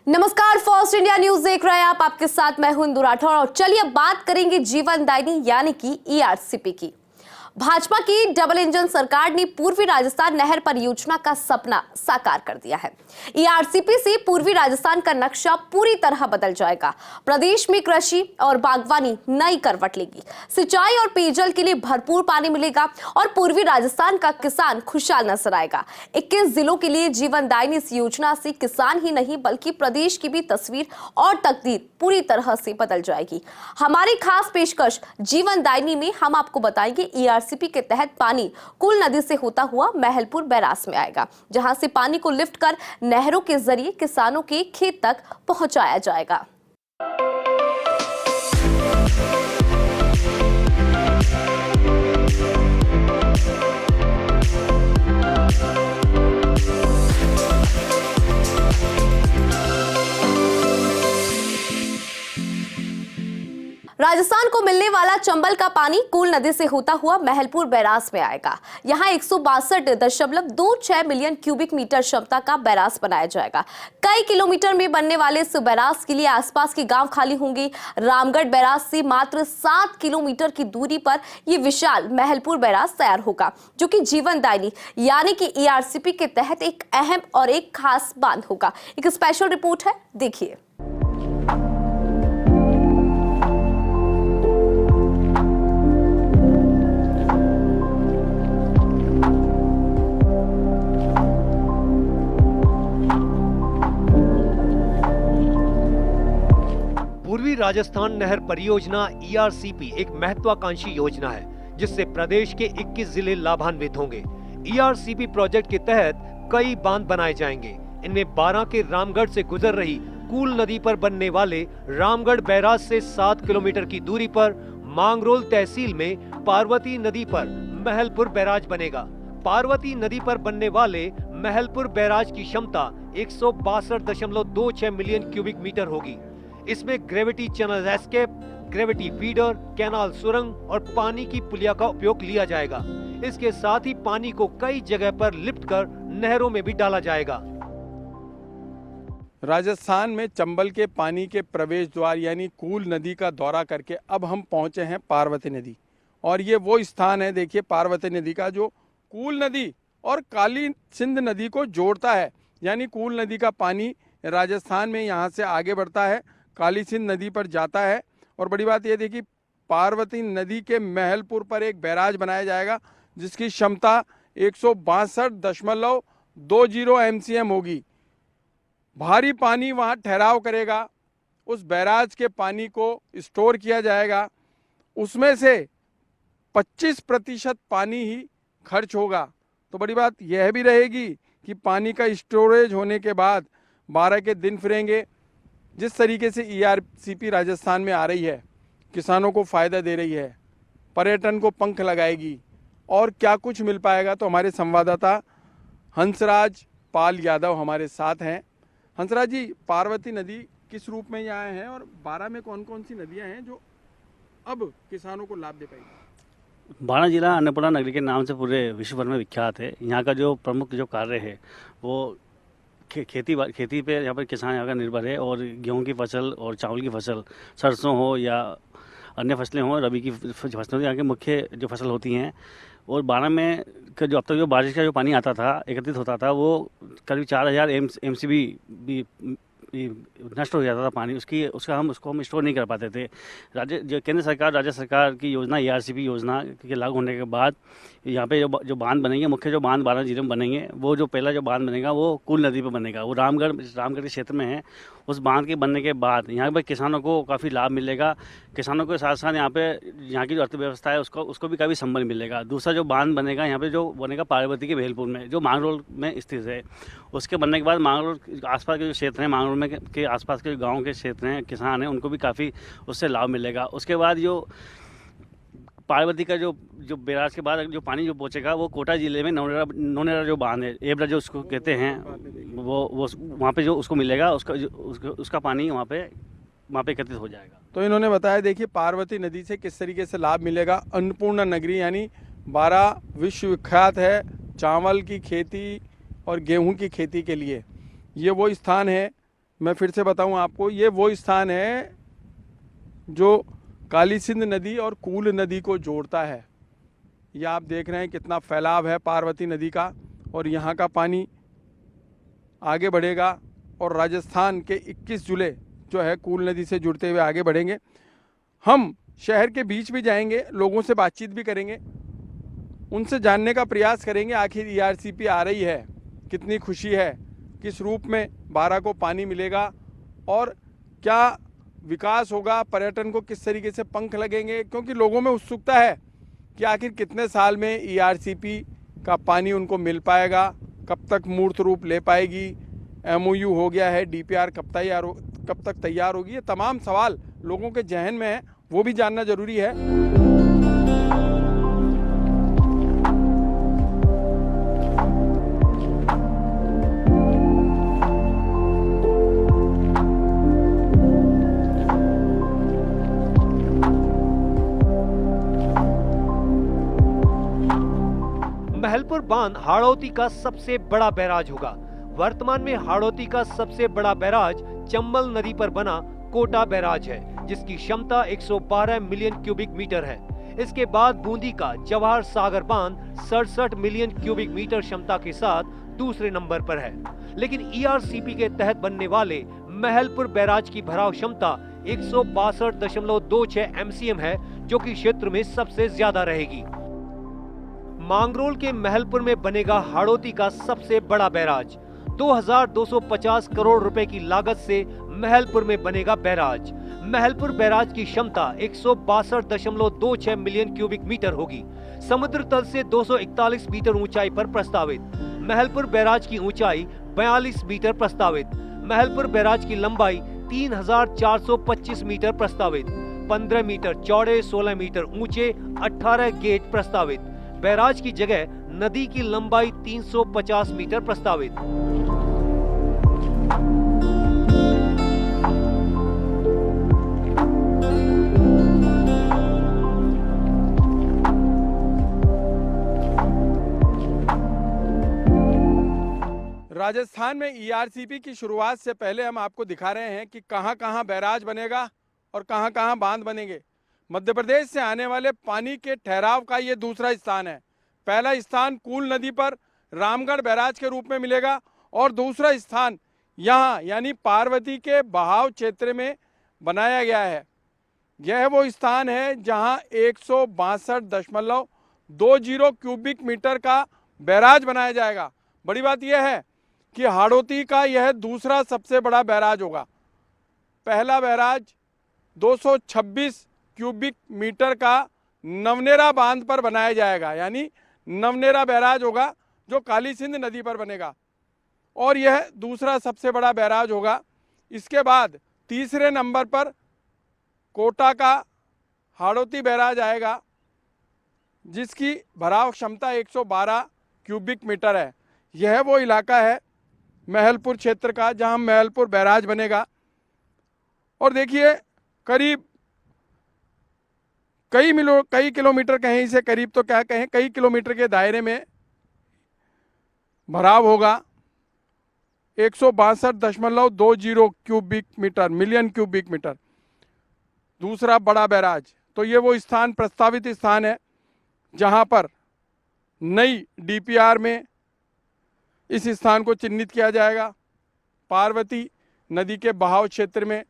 नमस्कार, first India news देख रहे हैं आप। आपके साथ मैं हूं इंदु राठौर और चलिए बात करेंगे जीवनदायिनी यानी कि ईआरसीपी की। भाजपा की डबल इंजन सरकार ने पूर्वी राजस्थान नहर परियोजना का सपना साकार कर दिया है। ईआरसीपी से पूर्वी राजस्थान का नक्शा पूरी तरह बदल जाएगा। प्रदेश में कृषि और बागवानी नई करवट लेगी। सिंचाई और पेयजल के लिए भरपूर पानी मिलेगा और पूर्वी राजस्थान का किसान खुशहाल नजर आएगा। 21 जिलों के लिए जीवनदायिनी इस योजना से किसान ही नहीं बल्कि प्रदेश की भी तस्वीर और तकदीर पूरी तरह से बदल जाएगी। हमारी खास पेशकश जीवनदायिनी में हम आपको बताएंगे ईआरसीपी के तहत पानी कुल नदी से होता हुआ महलपुर बैराज में आएगा, जहां से पानी को लिफ्ट कर नहरों के जरिए किसानों के खेत तक पहुंचाया जाएगा। राजस्थान को मिलने वाला चंबल का पानी कूल नदी से होता हुआ महलपुर बैराज में आएगा। यहां 162.26 मिलियन क्यूबिक मीटर क्षमता का बैराज बनाया जाएगा। कई किलोमीटर में बनने वाले इस बैराज के लिए आसपास के गांव खाली होंगे। रामगढ़ बैराज से मात्र 7 किलोमीटर की दूरी पर यह विशाल महलपुर बैराज तैयार होगा, जो कि जीवनदायिनी यानी कि ईआरसीपी के तहत एक अहम और एक खास बांध होगा। एक स्पेशल रिपोर्ट है, देखिए। पूर्वी राजस्थान नहर परियोजना ईआरसीपी एक महत्वाकांक्षी योजना है, जिससे प्रदेश के 21 जिले लाभान्वित होंगे। ईआरसीपी प्रोजेक्ट के तहत कई बांध बनाए जाएंगे। इनमें 12 के रामगढ़ से गुजर रही कूल नदी पर बनने वाले रामगढ़ बैराज से 7 किलोमीटर की दूरी पर मांगरोल तहसील में पार्वती नदी पर महलपुर बैराज बनेगा। पार्वती नदी पर बनने वाले महलपुर बैराज की क्षमता 162.26 मिलियन क्यूबिक मीटर होगी। इसमें gravity channel escape, gravity feeder, canal सुरंग और पानी की पुलिया का उपयोग लिया जाएगा। इसके साथ ही पानी को कई जगह पर लिफ्ट कर नहरों में भी डाला जाएगा। राजस्थान में चंबल के पानी के प्रवेश द्वार यानी कूल नदी का दौरा करके अब हम पहुंचे हैं पार्वती नदी, और ये वो स्थान है, देखिए, पार्वती नदी का जो कूल नदी और काली सिंध नदी को जोड़ता है। यानी कूल नदी का पानी राजस्थान में यहाँ से आगे बढ़ता है, काली सिंध नदी पर जाता है। और बड़ी बात यह देखिए, पार्वती नदी के महलपुर पर एक बैराज बनाया जाएगा जिसकी क्षमता 162.20 एमसीएम होगी। भारी पानी वहां ठहराव करेगा। उस बैराज के पानी को स्टोर किया जाएगा। उसमें से 25% पानी ही खर्च होगा। तो बड़ी बात यह भी रहेगी कि पानी का स्टोरेज होने के बाद 12 के दिन फिरेंगे। जिस तरीके से ईआरसीपी राजस्थान में आ रही है, किसानों को फ़ायदा दे रही है, पर्यटन को पंख लगाएगी, और क्या कुछ मिल पाएगा, तो हमारे संवाददाता हंसराज पाल यादव हमारे साथ हैं। हंसराज जी, पार्वती नदी किस रूप में यहाँ है और 12 में कौन कौन सी नदियाँ हैं जो अब किसानों को लाभ दे पाएगी? 12 जिला अन्नपूर्णा नगरी के नाम से पूरे विश्व भर में विख्यात है। यहाँ का जो प्रमुख जो कार्य है वो खेती पे यहाँ पर किसान यहाँ का निर्भर है, और गेहूं की फसल और चावल की फसल, सरसों हो या अन्य फसलें हों, रबी की फसलें यहाँ की मुख्य जो फसल होती हैं। और 12 में का जो अब तक जो बारिश का जो पानी आता था, एकत्रित होता था, वो करीब 4000 एमसीबी भी नष्ट हो जाता था पानी। उसको हम स्टोर नहीं कर पाते थे। केंद्र सरकार, राज्य सरकार की योजना ईआरसीपी योजना के लागू होने के बाद यहाँ पे जो बांध बनेंगे, मुख्य जो बांध 12 जिलों में बनेंगे, वो जो पहला जो बांध बनेगा वो कूल नदी पे बनेगा। वो रामगढ़ के क्षेत्र में है। उस बांध के बनने के बाद यहाँ पर किसानों को काफ़ी लाभ मिलेगा। किसानों के साथ साथ यहाँ की जो अर्थव्यवस्था है उसको भी काफ़ी संबल मिलेगा। दूसरा जो बांध बनेगा यहाँ पे जो बनेगा पार्वती के महलपुर में, जो मांगरोल में स्थित है। उसके बनने के बाद मांगरोल आसपास के जो क्षेत्र हैं, मांगरोल में के आसपास के गाँव के क्षेत्र हैं, किसान हैं, उनको भी काफ़ी उससे लाभ मिलेगा। उसके बाद जो पार्वती का जो बैराज के बाद जो पानी जो पहुँचेगा वो कोटा जिले में नौनेरा जो बांध है, एबरा जो उसको कहते हैं, वो वहाँ पे जो उसको मिलेगा, उसका पानी वहाँ पे एकत्रित हो जाएगा। तो इन्होंने बताया, देखिए, पार्वती नदी से किस तरीके से लाभ मिलेगा। अन्नपूर्णा नगरी यानी 12 विश्व विख्यात है चावल की खेती और गेहूं की खेती के लिए। ये वो स्थान है मैं फिर से बताऊं आपको, ये वो स्थान है जो काली सिंध नदी और कूल नदी को जोड़ता है। ये आप देख रहे हैं कितना फैलाव है पार्वती नदी का, और यहाँ का पानी आगे बढ़ेगा और राजस्थान के 21 जिले जो है कूल नदी से जुड़ते हुए आगे बढ़ेंगे। हम शहर के बीच भी जाएंगे, लोगों से बातचीत भी करेंगे, उनसे जानने का प्रयास करेंगे आखिर ईआरसीपी आ रही है, कितनी खुशी है, किस रूप में बारा को पानी मिलेगा और क्या विकास होगा, पर्यटन को किस तरीके से पंख लगेंगे। क्योंकि लोगों में उत्सुकता है कि आखिर कितने साल में ईआरसीपी का पानी उनको मिल पाएगा, कब तक मूर्त रूप ले पाएगी, एमओयू हो गया है, डीपीआर कब तक तैयार होगी। ये तमाम सवाल लोगों के जहन में है, वो भी जानना जरूरी है। महलपुर बांध हाड़ौती का सबसे बड़ा बैराज होगा। वर्तमान में हाड़ौती का सबसे बड़ा बैराज चंबल नदी पर बना कोटा बैराज है, जिसकी क्षमता 112 मिलियन क्यूबिक मीटर है। इसके बाद बूंदी का जवाहर सागर बांध 67 मिलियन क्यूबिक मीटर क्षमता के साथ दूसरे नंबर पर है। लेकिन ईआरसीपी के तहत बनने वाले महलपुर बैराज की भराव क्षमता 162.26 एमसीएम है, जो कि क्षेत्र में सबसे ज्यादा रहेगी। मांगरोल के महलपुर में बनेगा हाड़ौती का सबसे बड़ा बैराज। 2250 करोड़ रुपए की लागत से महलपुर में बनेगा बैराज। महलपुर बैराज की क्षमता 162.26 मिलियन क्यूबिक मीटर होगी। समुद्र तल से 241 मीटर ऊंचाई पर प्रस्तावित महलपुर बैराज की ऊंचाई 42 मीटर प्रस्तावित। महलपुर बैराज की लंबाई 3425 मीटर प्रस्तावित। 15 मीटर चौड़े, 16 मीटर ऊंचे, 18 गेट प्रस्तावित। बैराज की जगह नदी की लंबाई 350 मीटर प्रस्तावित। राजस्थान में ईआरसीपी की शुरुआत से पहले हम आपको दिखा रहे हैं कि कहां कहां बैराज बनेगा और कहां कहां बांध बनेंगे। मध्य प्रदेश से आने वाले पानी के ठहराव का ये दूसरा स्थान है। पहला स्थान कूल नदी पर रामगढ़ बैराज के रूप में मिलेगा और दूसरा स्थान यहाँ यानी पार्वती के बहाव क्षेत्र में बनाया गया है। यह वो स्थान है जहाँ 162.20 क्यूबिक मीटर का बैराज बनाया जाएगा। बड़ी बात यह है कि हाड़ौती का यह दूसरा सबसे बड़ा बैराज होगा। पहला बैराज 226 क्यूबिक मीटर का नवनेरा बांध पर बनाया जाएगा, यानी नवनेरा बैराज होगा जो काली सिंध नदी पर बनेगा, और यह दूसरा सबसे बड़ा बैराज होगा। इसके बाद तीसरे नंबर पर कोटा का हाड़ौती बैराज आएगा, जिसकी भराव क्षमता 112 क्यूबिक मीटर है। यह वो इलाका है महलपुर क्षेत्र का जहां महलपुर बैराज बनेगा। और देखिए करीब कई किलोमीटर कहें, इसे करीब तो क्या कहें, कई किलोमीटर के दायरे में भराव होगा। 162.20 cubic metre million cubic metre दूसरा बड़ा बैराज। तो ये वो स्थान, प्रस्तावित स्थान है जहां पर नई डीपीआर में इस स्थान को चिन्हित किया जाएगा, पार्वती नदी के बहाव क्षेत्र में।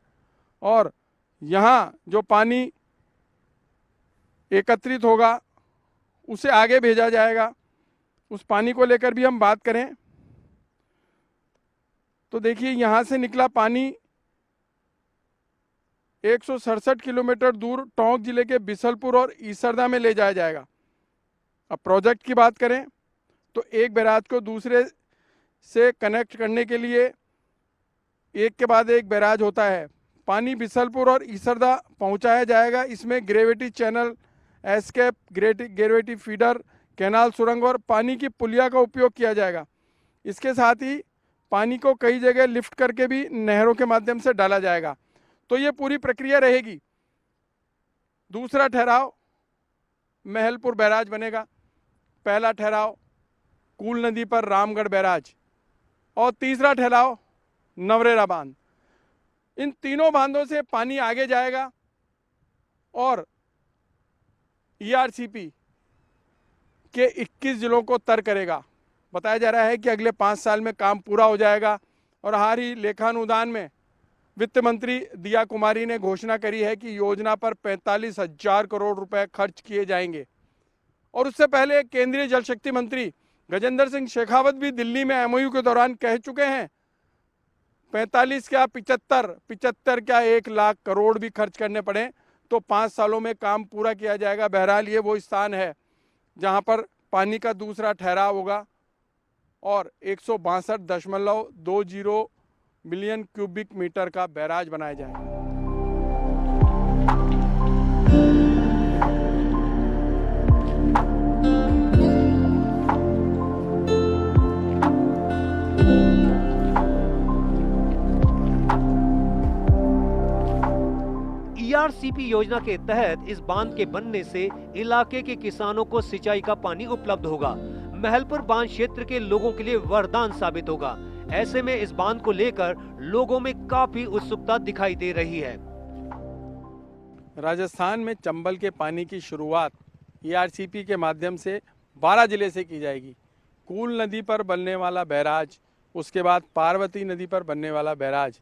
और यहाँ जो पानी एकत्रित होगा उसे आगे भेजा जाएगा। उस पानी को लेकर भी हम बात करें तो देखिए यहाँ से निकला पानी 167 किलोमीटर दूर टोंक जिले के बिसलपुर और ईसरदा में ले जाया जाएगा। अब प्रोजेक्ट की बात करें तो एक बैराज को दूसरे से कनेक्ट करने के लिए एक के बाद एक बैराज होता है। पानी बिसलपुर और ईसरदा पहुंचाया जाएगा। इसमें gravity channel, escape, gravity feeder, canal सुरंग और पानी की पुलिया का उपयोग किया जाएगा। इसके साथ ही पानी को कई जगह लिफ्ट करके भी नहरों के माध्यम से डाला जाएगा। तो ये पूरी प्रक्रिया रहेगी। दूसरा ठहराव महलपुर बैराज बनेगा, पहला ठहराव कूल नदी पर रामगढ़ बैराज और तीसरा ठहराव नवरेरा बांध। इन तीनों बांधों से पानी आगे जाएगा और ईआरसीपी के 21 जिलों को तर करेगा। बताया जा रहा है कि अगले 5 साल में काम पूरा हो जाएगा और हाल ही लेखानुदान में वित्त मंत्री दिया कुमारी ने घोषणा करी है कि योजना पर 45,000 करोड़ रुपए खर्च किए जाएंगे। और उससे पहले केंद्रीय जल शक्ति मंत्री गजेंद्र सिंह शेखावत भी दिल्ली में एमओयू के दौरान कह चुके हैं 45 क्या 75 क्या 1 लाख करोड़ भी खर्च करने पड़े तो 5 सालों में काम पूरा किया जाएगा। बहरहाल ये वो स्थान है जहां पर पानी का दूसरा ठहराव होगा और 162.20 मिलियन क्यूबिक मीटर का बैराज बनाया जाएगा। ईआरसीपी योजना के तहत इस बांध के बनने से इलाके के किसानों को सिंचाई का पानी उपलब्ध होगा। महलपुर बांध क्षेत्र के लोगों के लिए वरदान साबित होगा। ऐसे में इस बांध को लेकर लोगों में काफी उत्सुकता दिखाई दे रही है। राजस्थान में चंबल के पानी की शुरुआत ईआरसीपी के माध्यम से 12 जिले से की जाएगी। कूल नदी पर बनने वाला बैराज, उसके बाद पार्वती नदी पर बनने वाला बैराज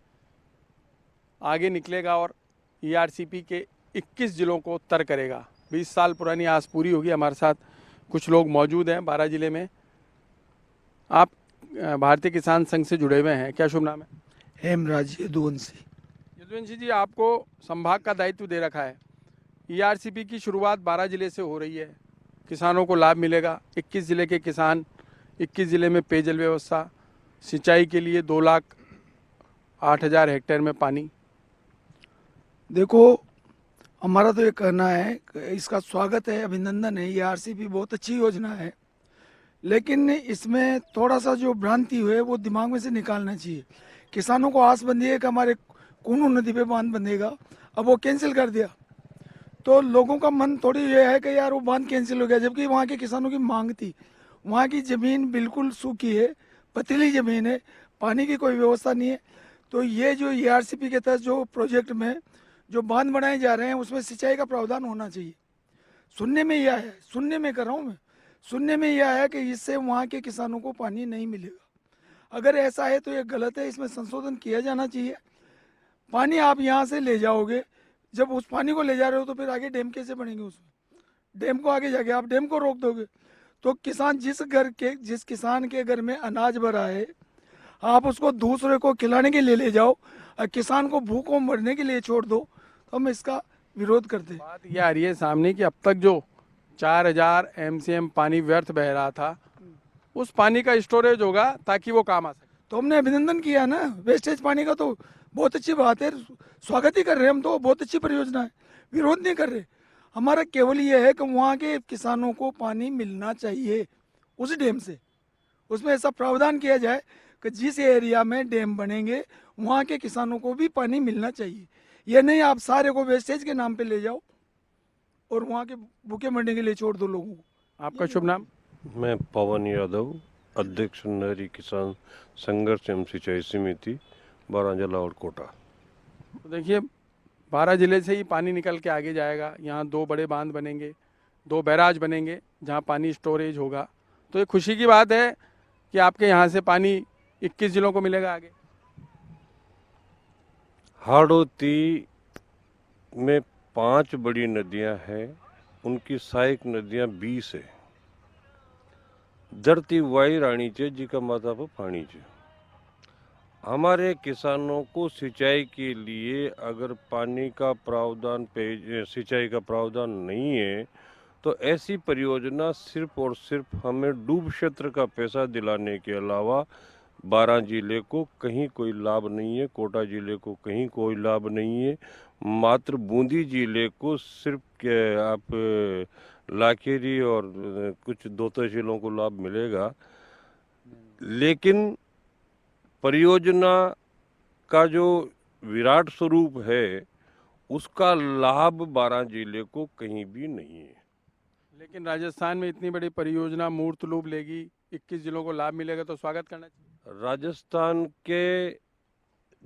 आगे निकलेगा और ईआरसीपी के 21 जिलों को तर करेगा। 20 साल पुरानी आस पूरी होगी। हमारे साथ कुछ लोग मौजूद हैं 12 जिले में। आप भारतीय किसान संघ से जुड़े हुए हैं, क्या शुभ नाम है? हेमराज यदुवंशी। यदुवंशी जी, आपको संभाग का दायित्व दे रखा है। ईआरसीपी की शुरुआत 12 जिले से हो रही है, किसानों को लाभ मिलेगा। 21 जिले के किसान, 21 जिले में पेयजल व्यवस्था, सिंचाई के लिए 2,08,000 हेक्टेयर में पानी। देखो, हमारा तो ये कहना है, इसका स्वागत है, अभिनंदन है। ये आरसीपी बहुत अच्छी योजना है, लेकिन इसमें थोड़ा सा जो भ्रांति हुई है वो दिमाग में से निकालना चाहिए। किसानों को आस बंधी है कि हमारे कूनू नदी पे बांध बंधेगा, अब वो कैंसिल कर दिया तो लोगों का मन थोड़ी ये है कि यार वो बांध कैंसिल हो गया, जबकि वहाँ के किसानों की मांग थी। वहाँ की ज़मीन बिल्कुल सूखी है, पथरीली ज़मीन है, पानी की कोई व्यवस्था नहीं है। तो ये जो ईआरसीपी के तहत जो प्रोजेक्ट में जो बांध बनाए जा रहे हैं उसमें सिंचाई का प्रावधान होना चाहिए। सुनने में यह है, सुनने में कर रहा हूँ मैं, सुनने में यह है कि इससे वहाँ के किसानों को पानी नहीं मिलेगा। अगर ऐसा है तो ये गलत है, इसमें संशोधन किया जाना चाहिए। पानी आप यहाँ से ले जाओगे, जब उस पानी को ले जा रहे हो तो फिर आगे डैम कैसे बनेंगे? उसमें डैम को आगे जाके आप डैम को रोक दोगे तो किसान जिस किसान के घर में अनाज भरा है आप उसको दूसरे को खिलाने के लिए ले जाओ और किसान को भूखों मरने के लिए छोड़ दो, तो हम इसका विरोध करते हैं। बात ये आ रही है सामने कि अब तक जो 4,000 MCM पानी व्यर्थ बह रहा था, उस पानी का स्टोरेज होगा ताकि वो काम आ सके। तो हमने अभिनंदन किया ना वेस्टेज पानी का, तो बहुत अच्छी बात है, स्वागत ही कर रहे हैं हम तो। बहुत अच्छी परियोजना है, विरोध नहीं कर रहे। हमारा केवल ये है कि वहाँ के किसानों को पानी मिलना चाहिए उस डैम से। उसमें ऐसा प्रावधान किया जाए कि जिस एरिया में डैम बनेंगे वहाँ के किसानों को भी पानी मिलना चाहिए। ये नहीं आप सारे को वेस्टेज के नाम पे ले जाओ और वहाँ के भूखे मरने के लिए छोड़ दो लोगों को। आपका शुभ नाम? मैं पवन यादव, अध्यक्ष नहरी किसान संघर्ष एवं सिंचाई समिति, बारांजला और कोटा। तो देखिए, 12 जिले से ही पानी निकल के आगे जाएगा। यहाँ 2 बड़े बांध बनेंगे, 2 बैराज बनेंगे जहाँ पानी स्टोरेज होगा। तो ये खुशी की बात है कि आपके यहाँ से पानी 21 जिलों को मिलेगा आगे। हाड़ौती में 5 बड़ी नदियां हैं, उनकी सहायक नदियां 20 है। धरती वाई रानी चे जी का माता पर पानी चे। हमारे किसानों को सिंचाई के लिए अगर पानी का प्रावधान सिंचाई का प्रावधान नहीं है तो ऐसी परियोजना सिर्फ और सिर्फ हमें डूब क्षेत्र का पैसा दिलाने के अलावा 12 जिले को कहीं कोई लाभ नहीं है, कोटा जिले को कहीं कोई लाभ नहीं है। मात्र बूंदी जिले को सिर्फ आप लाखेरी और कुछ 2 तहसीलों को लाभ मिलेगा, लेकिन परियोजना का जो विराट स्वरूप है उसका लाभ 12 जिले को कहीं भी नहीं है। लेकिन राजस्थान में इतनी बड़ी परियोजना मूर्त रूप लेगी, 21 जिलों को लाभ मिलेगा तो स्वागत करना चाहिए। राजस्थान के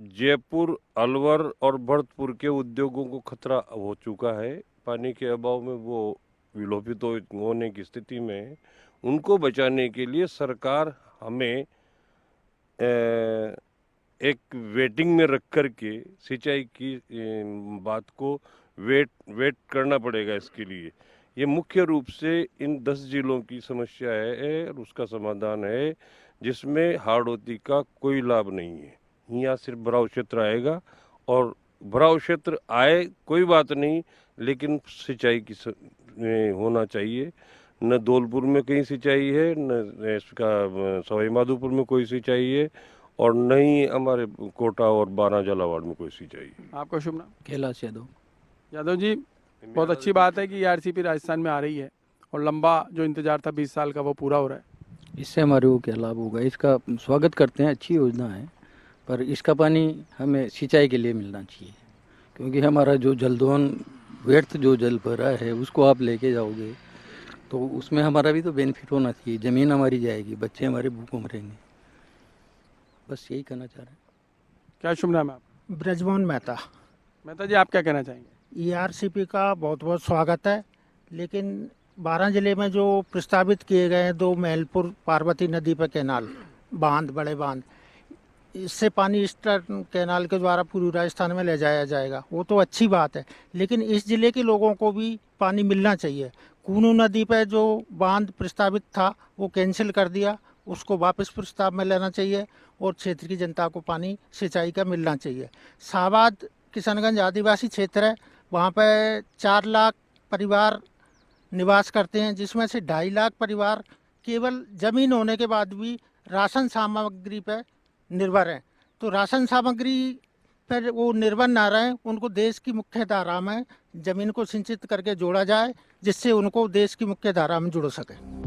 जयपुर, अलवर और भरतपुर के उद्योगों को खतरा हो चुका है। पानी के अभाव में वो विलोपित होने की स्थिति में है। उनको बचाने के लिए सरकार हमें एक वेटिंग में रख कर के सिंचाई की बात को वेट करना पड़ेगा। इसके लिए ये मुख्य रूप से इन 10 जिलों की समस्या है और उसका समाधान है, जिसमें हाड़ौती का कोई लाभ नहीं है। यहाँ सिर्फ भराव क्षेत्र आएगा और भराव क्षेत्र आए कोई बात नहीं, लेकिन सिंचाई की होना चाहिए। न धौलपुर में कहीं सिंचाई है, न इसका सवाई माधोपुर में कोई सिंचाई है, और न ही हमारे कोटा और बारा झालावाड़ में कोई सिंचाई है। आपका शुभ नाम? कैलाश यादव। यादव जी, बहुत अच्छी बात है कि ईआरसीपी राजस्थान में आ रही है और लंबा जो इंतजार था 20 साल का वो पूरा हो रहा है। इससे हमारे को क्या लाभ होगा? इसका स्वागत करते हैं, अच्छी योजना है, पर इसका पानी हमें सिंचाई के लिए मिलना चाहिए, क्योंकि हमारा जो जलदोहन व्यर्थ जो जल भरा है उसको आप लेके जाओगे तो उसमें हमारा भी तो बेनिफिट होना चाहिए। ज़मीन हमारी जाएगी, बच्चे हमारे भूखों मरेंगे। बस यही कहना चाह रहे हैं। क्या शुभ नाम है आपका? ब्रजमोहन मेहता। मेहता जी, आप क्या कहना चाहेंगे? ईआरसीपी का बहुत बहुत स्वागत है, लेकिन 12 जिले में जो प्रस्तावित किए गए हैं 2 महलपुर पार्वती नदी पर कैनाल बांध, बड़े बांध, इससे पानी ईस्टर्न कैनाल के द्वारा पूर्वी राजस्थान में ले जाया जाएगा, वो तो अच्छी बात है, लेकिन इस जिले के लोगों को भी पानी मिलना चाहिए। कूनू नदी पर जो बांध प्रस्तावित था वो कैंसिल कर दिया, उसको वापस प्रस्ताव में लेना चाहिए और क्षेत्र की जनता को पानी सिंचाई का मिलना चाहिए। शाहबाद किशनगंज आदिवासी क्षेत्र है, वहाँ पर 4 लाख परिवार निवास करते हैं, जिसमें से 2.5 लाख परिवार केवल ज़मीन होने के बाद भी राशन सामग्री पर निर्भर हैं। तो राशन सामग्री पर वो निर्भर ना रहें, उनको देश की मुख्य धारा में ज़मीन को सिंचित करके जोड़ा जाए, जिससे उनको देश की मुख्य धारा में जुड़ सके।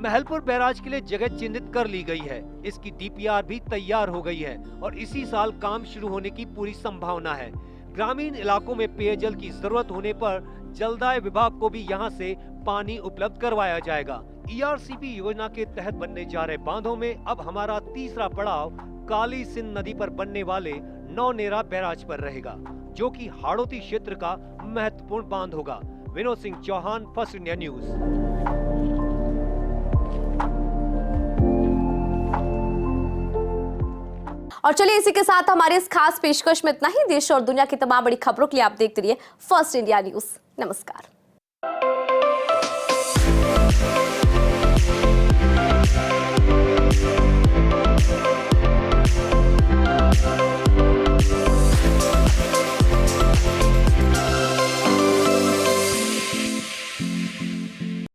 महलपुर बैराज के लिए जगह चिन्हित कर ली गई है। इसकी डीपीआर भी तैयार हो गई है और इसी साल काम शुरू होने की पूरी संभावना है। ग्रामीण इलाकों में पेयजल की जरूरत होने पर जलदाय विभाग को भी यहां से पानी उपलब्ध करवाया जाएगा। ईआरसीपी योजना के तहत बनने जा रहे बांधों में अब हमारा तीसरा पड़ाव काली सिंध नदी पर बनने वाले नौनेरा बैराज पर रहेगा, जो कि हाड़ौती क्षेत्र का महत्वपूर्ण बांध होगा। Vinod Singh Chauhan, First India News. और चलिए इसी के साथ हमारे इस खास पेशकश में इतना ही। देश और दुनिया की तमाम बड़ी खबरों के लिए आप देखते रहिए फर्स्ट इंडिया न्यूज। नमस्कार।